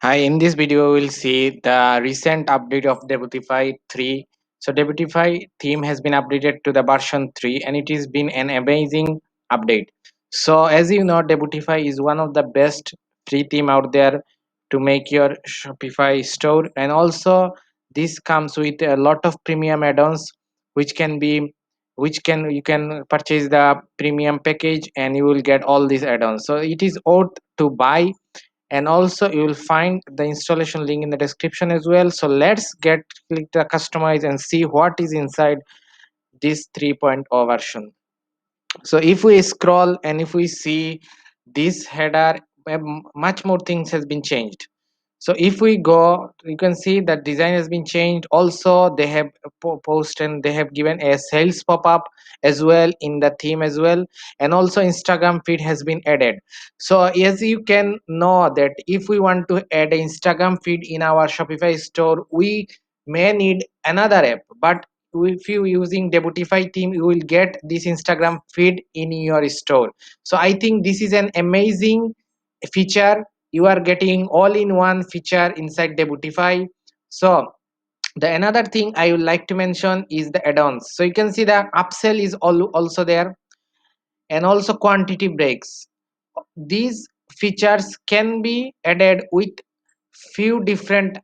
Hi, in this video, we'll see the recent update of Debutify 3. So, Debutify theme has been updated to the version 3 and it has been an amazing update. So, as you know, Debutify is one of the best free theme out there to make your Shopify store, and also this comes with a lot of premium add-ons which can be which can you can purchase the premium package and you will get all these add-ons. So it is worth to buy, and also you will find the installation link in the description as well. So let's get click the customize and see what is inside this 3.0 version. So if we scroll and if we see this header, much more things has been changed. So if we go, you can see that design has been changed. Also they have post and they have given a sales pop-up as well in the theme as well, and also Instagram feed has been added. So as you can know that if we want to add an Instagram feed in our Shopify store, we may need another app, but if you using Debutify theme, you will get this Instagram feed in your store. So I think this is an amazing feature. You are getting all-in-one feature inside Debutify. So the another thing I would like to mention is the add-ons. So you can see the upsell is also there, and also quantity breaks. These features can be added with few different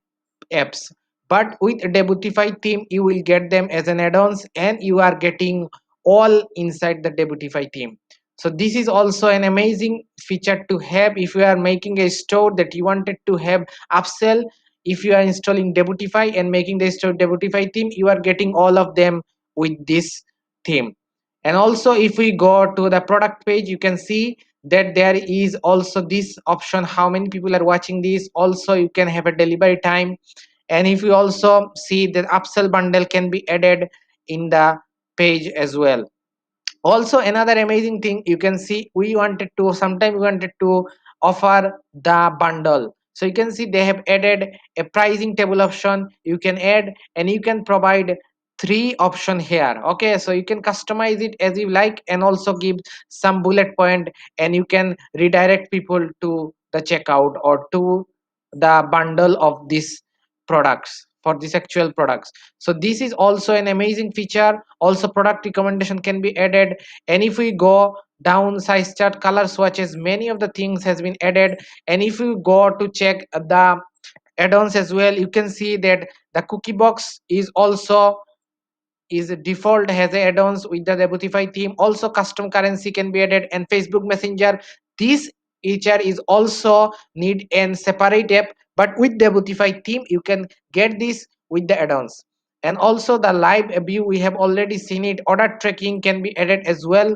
apps, but with Debutify theme you will get them as an add-ons and you are getting all inside the Debutify theme. So this is also an amazing feature to have if you are making a store that you wanted to have upsell. If you are installing Debutify and making the store Debutify theme, you are getting all of them with this theme. And also if we go to the product page, you can see that there is also this option how many people are watching this. Also you can have a delivery time, and if you also see the upsell bundle can be added in the page as well. Also another amazing thing, you can see we wanted to sometime we wanted to offer the bundle. So you can see they have added a pricing table option. You can add and you can provide three option here. Okay, so you can customize it as you like and also give some bullet point, and you can redirect people to the checkout or to the bundle of these products for these actual products. So this is also an amazing feature. Also product recommendation can be added, and if we go down size chart, color swatches, many of the things has been added. And if you go to check the add-ons as well, you can see that the cookie box is also is default has add-ons with the Debutify theme. Also custom currency can be added, and Facebook Messenger, this feature is also need an separate app, but with Debutify theme you can get this with the add-ons. And also the live view, we have already seen it. Order tracking can be added as well.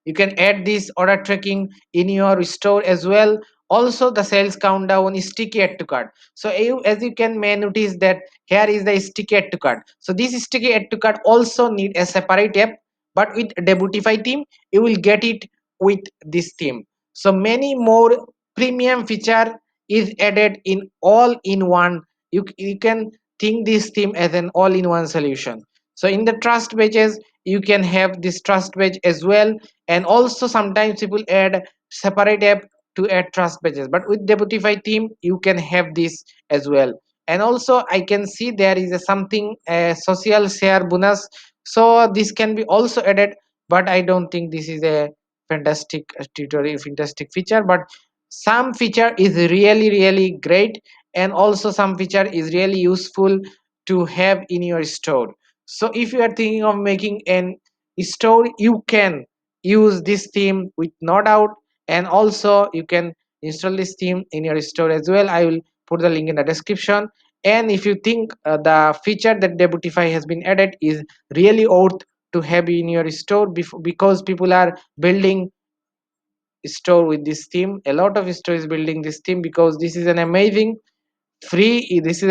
You can add this order tracking in your store as well. Also the sales countdown is sticky add to cart. So as you can may notice that here is the sticky add to cart. So this sticky add to cart also need a separate app, but with Debutify theme you will get it with this theme. So many more premium feature is added in all in one. You can think this theme as an all in one solution. So in the trust pages you can have this trust page as well, and also sometimes people add separate app to add trust pages, but with Debutify theme you can have this as well. And also I can see there is a something a social share bonus, so this can be also added, but I don't think this is a fantastic tutorial fantastic feature. But some feature is really great, and also some feature is really useful to have in your store. So if you are thinking of making an store, you can use this theme with no doubt, and also you can install this theme in your store as well. I will put the link in the description. And if you think the feature that Debutify has been added is really worth to have in your store, because people are building store with this theme, a lot of store is building this theme because this is an amazing free. This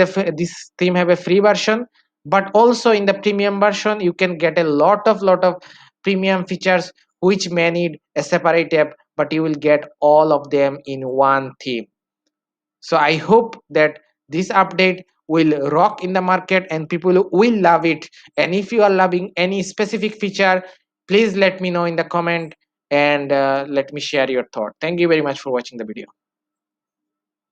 theme have a free version, but also in the premium version you can get a lot of premium features which may need a separate app, but you will get all of them in one theme. So I hope that this update will rock in the market and people will love it. And if you are loving any specific feature, please let me know in the comment, and let me share your thought. Thank you very much for watching the video.